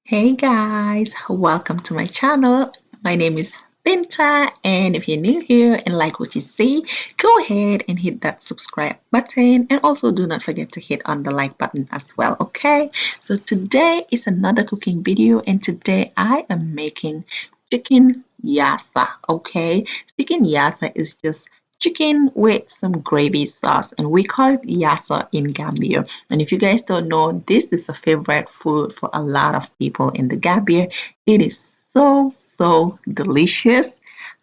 Hey guys, welcome to my channel. My name is Binta, and if you're new here and like what you see, go ahead and hit that subscribe button, and also do not forget to hit on the like button as well, okay? So today is another cooking video, and today I am making chicken yassa, okay? Chicken yassa is just chicken with some gravy sauce, and we call it yassa in Gambia. And if you guys don't know, this is a favorite food for a lot of people in the Gambia. It is so delicious.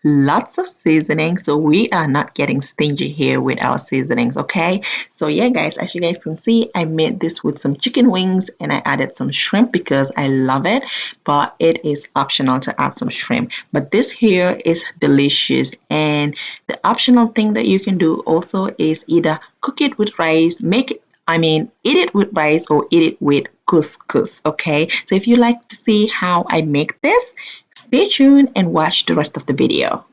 Lots of seasoning, so we are not getting stingy here with our seasonings, okay? So yeah, guys, as you guys can see, I made this with some chicken wings and I added some shrimp because I love it, but it is optional to add some shrimp. But this here is delicious, and the optional thing that you can do also is either cook it with rice, eat it with rice or eat it with couscous, okay? So if you like to see how I make this, stay tuned and watch the rest of the video.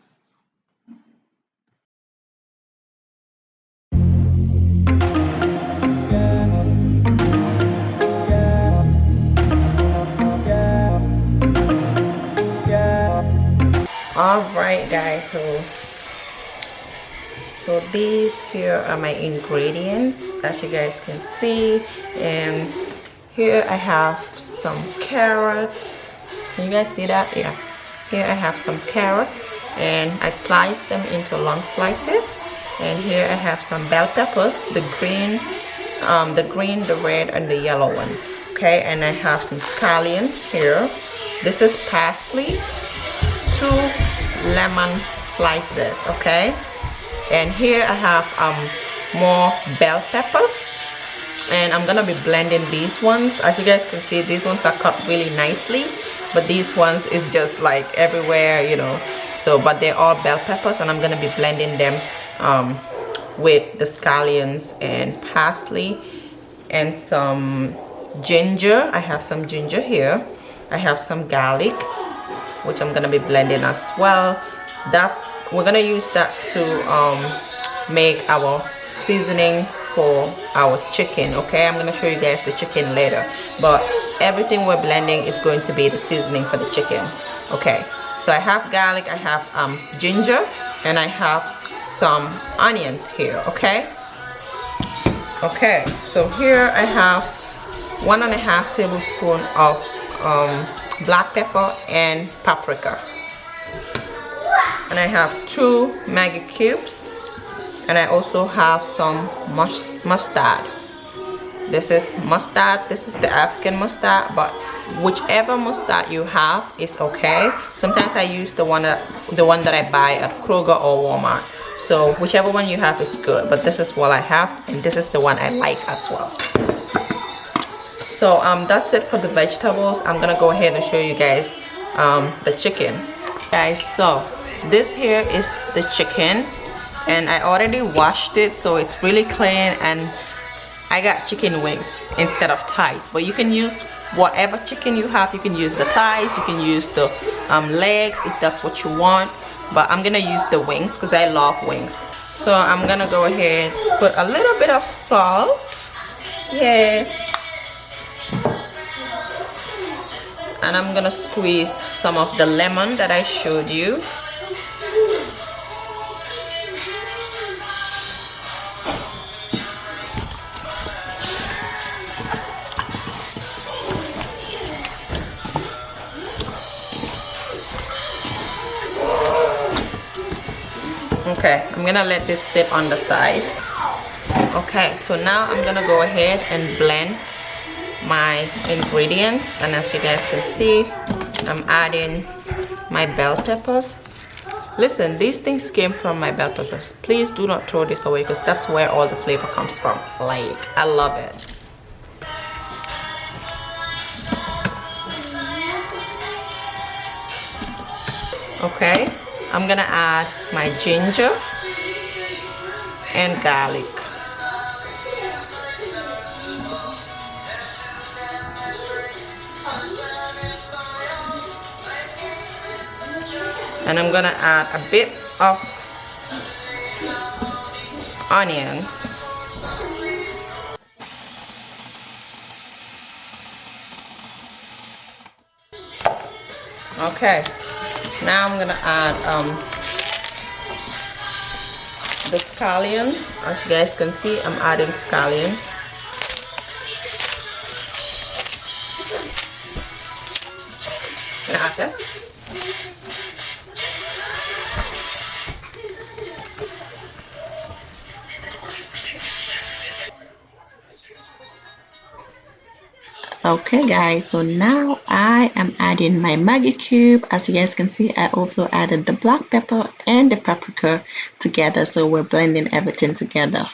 All right, guys, so these here are my ingredients, as you guys can see. And here I have some carrots. Can you guys see that? Yeah, here I have some carrots and I sliced them into long slices. And here I have some bell peppers, the green, the red, and the yellow one. Okay, and I have some scallions here. This is parsley, 2 lemon slices. Okay, and here I have more bell peppers, and I'm gonna be blending these ones. As you guys can see, these ones are cut really nicely, but these ones is just like everywhere, you know. So but they're all bell peppers, and I'm gonna be blending them with the scallions and parsley and some ginger. I have some ginger here. I have some garlic, which I'm gonna be blending as well. We're gonna use that to make our seasoning for our chicken. Okay, I'm gonna show you guys the chicken later, but everything we're blending is going to be the seasoning for the chicken. Okay, so I have garlic, I have ginger, and I have some onions here. Okay, so here I have 1.5 tablespoons of black pepper and paprika, and I have 2 Maggi cubes, and I also have some mustard. This is mustard. This is the African mustard, but whichever mustard you have is okay. Sometimes I use the one that I buy at Kroger or Walmart. So whichever one you have is good, but this is what I have, and this is the one I like as well. So that's it for the vegetables. I'm gonna go ahead and show you guys the chicken. Guys, so this here is the chicken, and I already washed it, so it's really clean, and I got chicken wings instead of thighs. But you can use whatever chicken you have. You can use the thighs, you can use the legs if that's what you want, but I'm gonna use the wings because I love wings. So I'm gonna go ahead, put a little bit of salt, yeah, and I'm gonna squeeze some of the lemon that I showed you. Okay, I'm gonna let this sit on the side. Okay, so now I'm gonna go ahead and blend my ingredients, and as you guys can see, I'm adding my bell peppers. Listen, these things came from my bell peppers. Please do not throw this away because that's where all the flavor comes from. Like, I love it. Okay, I'm gonna add my ginger and garlic. And I'm gonna add a bit of onions. Okay, now I'm gonna add the scallions. As you guys can see, I'm adding scallions. Add this. Okay guys, so now I am adding my Maggi cube. As you guys can see, I also added the black pepper and the paprika together, so we're blending everything together.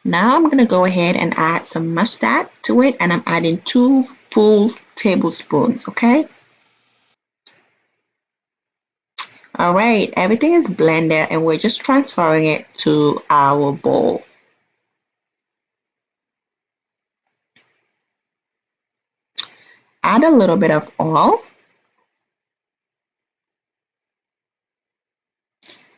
Now I'm going to go ahead and add some mustard to it, and I'm adding 2 full tablespoons, okay? All right, everything is blended and we're just transferring it to our bowl. Add a little bit of oil.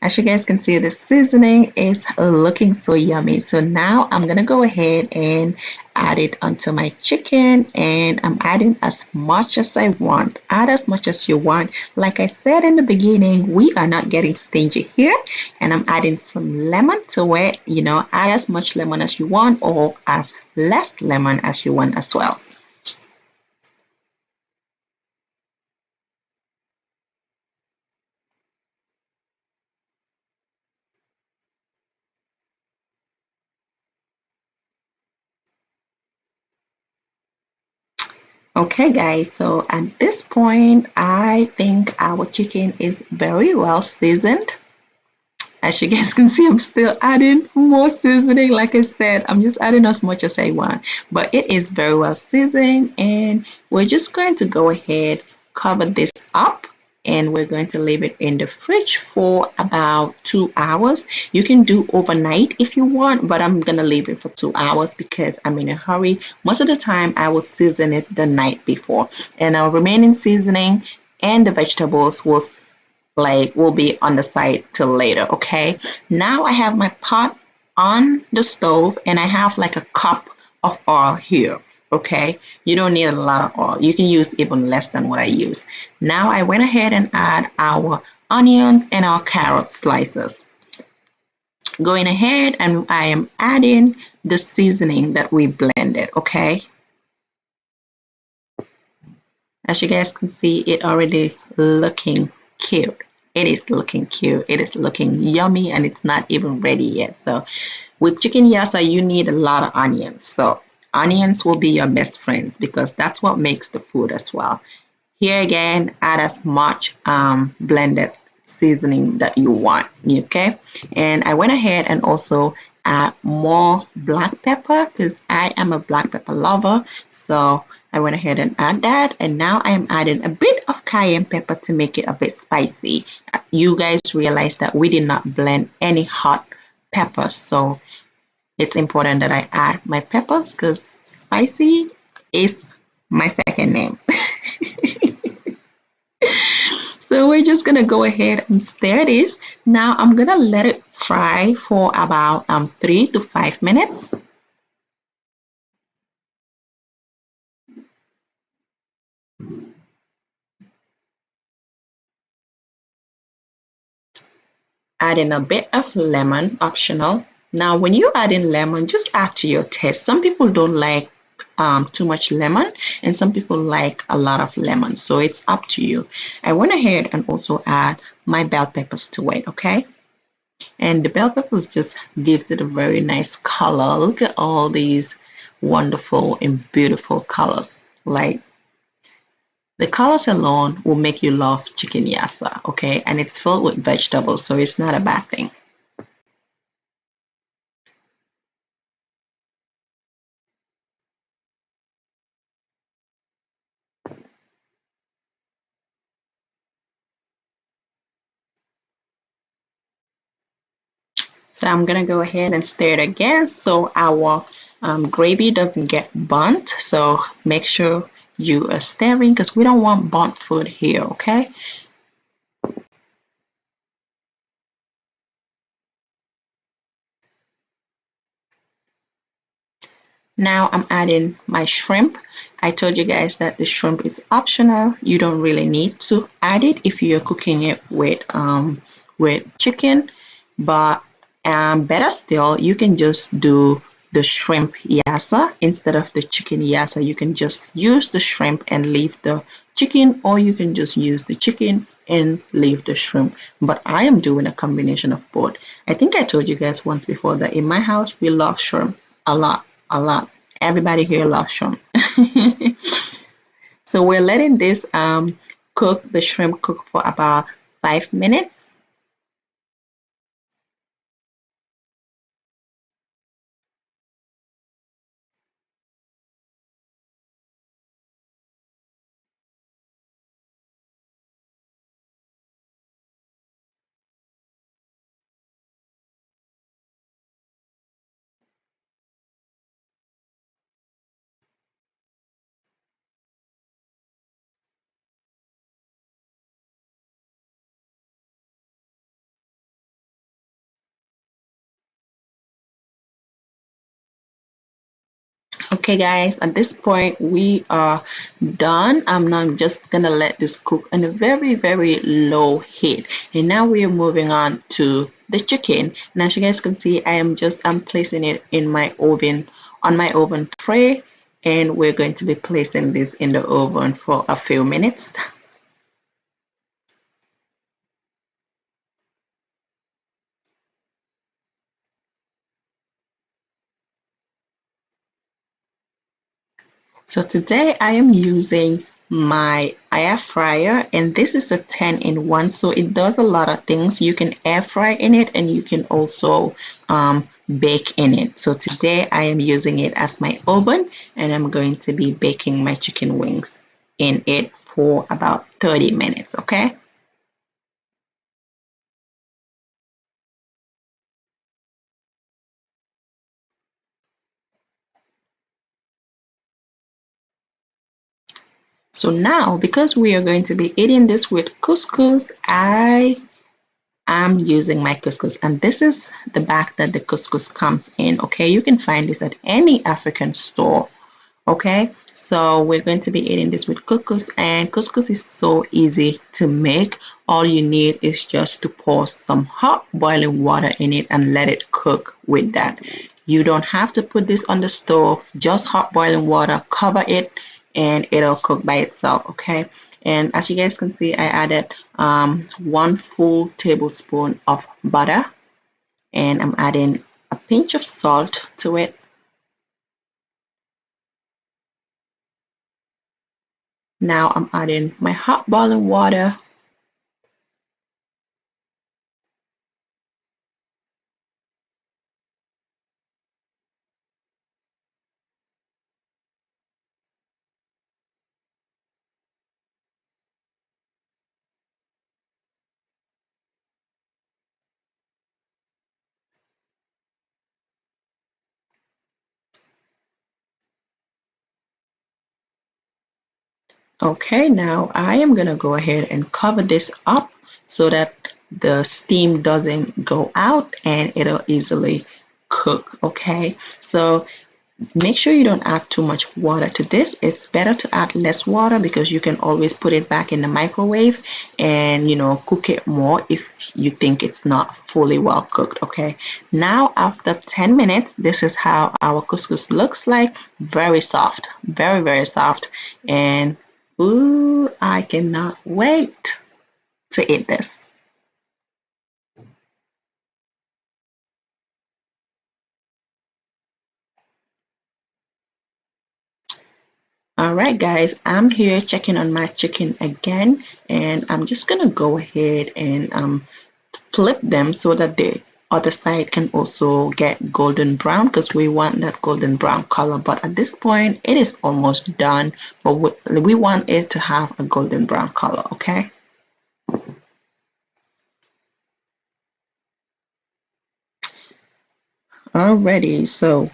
As you guys can see, the seasoning is looking so yummy. So now I'm gonna go ahead and add it onto my chicken, and I'm adding as much as I want. Add as much as you want. Like I said in the beginning, we are not getting stingy here, and I'm adding some lemon to it. You know, add as much lemon as you want or as less lemon as you want as well. Okay, guys, so at this point, I think our chicken is very well seasoned. As you guys can see, I'm still adding more seasoning. Like I said, I'm just adding as much as I want, but it is very well seasoned, and we're just going to go ahead, cover this up, and we're going to leave it in the fridge for about 2 hours. You can do overnight if you want, but I'm gonna leave it for 2 hours because I'm in a hurry. Most of the time I will season it the night before, and our remaining seasoning and the vegetables will be on the side till later. Okay, now I have my pot on the stove and I have like a cup of oil here. Okay, you don't need a lot of oil, you can use even less than what I use. Now I went ahead and add our onions and our carrot slices. Going ahead, and I am adding the seasoning that we blended. Okay, as you guys can see, it already looking cute. It is looking cute. It is looking yummy, and it's not even ready yet. So with chicken yassa, you need a lot of onions. So onions will be your best friends because that's what makes the food as well. Here again, add as much blended seasoning that you want, okay? And I went ahead and also add more black pepper because I am a black pepper lover. So I went ahead and add that. And now I am adding a bit of cayenne pepper to make it a bit spicy. You guys realize that we did not blend any hot peppers. So it's important that I add my peppers because spicy is my second name. So we're just gonna go ahead and stir this. Now I'm gonna let it fry for about 3 to 5 minutes. Add in a bit of lemon, optional. Now when you add in lemon, just add to your taste. Some people don't like too much lemon, and some people like a lot of lemon, so it's up to you. I went ahead and also add my bell peppers to it, okay? And the bell peppers just gives it a very nice color. Look at all these wonderful and beautiful colors. Like the colors alone will make you love chicken yassa, okay? And it's filled with vegetables, so it's not a bad thing. So I'm gonna go ahead and stir it again so our gravy doesn't get burnt. So make sure you are stirring because we don't want burnt food here, okay? Now I'm adding my shrimp. I told you guys that the shrimp is optional. You don't really need to add it if you're cooking it with chicken, but better still, you can just do the shrimp yassa instead of the chicken yassa. You can just use the shrimp and leave the chicken, or you can just use the chicken and leave the shrimp. But I am doing a combination of both. I think I told you guys once before that in my house we love shrimp a lot, a lot. Everybody here loves shrimp. So we're letting this cook, the shrimp cook for about 5 minutes. Okay, guys, at this point we are done. I'm now just gonna let this cook on a very, very low heat. And now we are moving on to the chicken. And as you guys can see, I'm placing it in my oven on my oven tray, and we're going to be placing this in the oven for a few minutes. So today I am using my air fryer, and this is a 10 in 1, so it does a lot of things. You can air fry in it and you can also bake in it. So today I am using it as my oven, and I'm going to be baking my chicken wings in it for about 30 minutes, okay? So now, because we are going to be eating this with couscous, I'm using my couscous, and this is the bag that the couscous comes in. Okay, you can find this at any African store. Okay, so we're going to be eating this with couscous, and couscous is so easy to make. All you need is just to pour some hot boiling water in it and let it cook with that. You don't have to put this on the stove, just hot boiling water, cover it, and it'll cook by itself. Okay, and as you guys can see, I added 1 full tablespoon of butter, and I'm adding a pinch of salt to it. Now I'm adding my hot boiling water. Okay, now I am gonna go ahead and cover this up so that the steam doesn't go out and it'll easily cook. Okay, so make sure you don't add too much water to this. It's better to add less water because you can always put it back in the microwave and cook it more if you think it's not fully well cooked. Okay, now after 10 minutes, this is how our couscous looks like. Very soft, very, very soft. And ooh, I cannot wait to eat this. All right, guys, I'm here checking on my chicken again, and I'm just gonna go ahead and flip them so that the other side can also get golden brown because we want that golden brown color. But at this point, it is almost done, but we want it to have a golden brown color, okay? Alrighty, so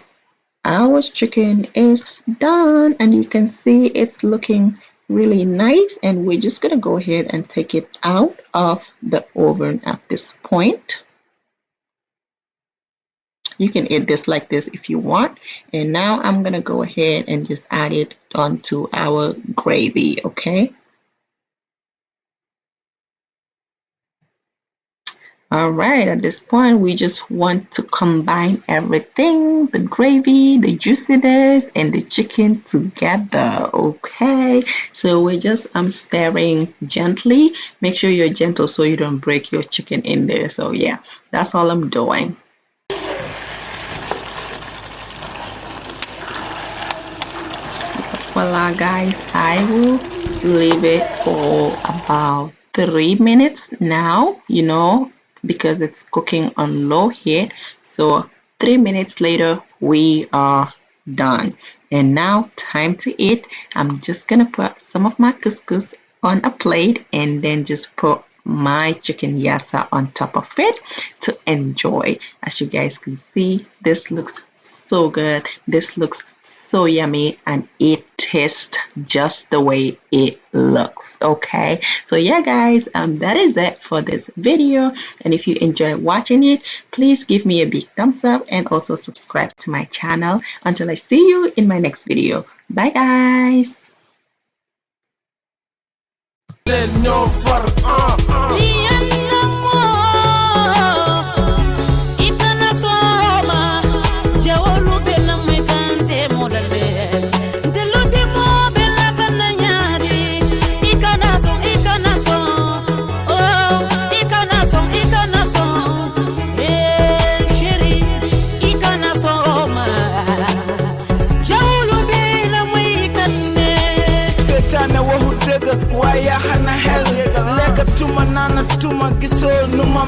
our chicken is done, and you can see it's looking really nice, and we're just gonna go ahead and take it out of the oven at this point. You can eat this like this if you want. And now I'm gonna go ahead and just add it onto our gravy, okay? All right, at this point, we just want to combine everything, the gravy, the juiciness, and the chicken together, okay? So we're just stirring gently. Make sure you're gentle so you don't break your chicken in there. So yeah, that's all I'm doing. Voila, guys, I will leave it for about 3 minutes now, because it's cooking on low heat. So 3 minutes later, we are done. And now, time to eat. I'm just gonna put some of my couscous on a plate and then just put my chicken yassa on top of it to enjoy. As you guys can see, this looks so good. This looks so yummy, and it tastes just the way it looks. Okay, so yeah, guys, that is it for this video. And if you enjoy watching it, please give me a big thumbs up and also subscribe to my channel. Until I see you in my next video. Bye, guys. Why ya hana hell? Lega tuma nana tuma gisol numa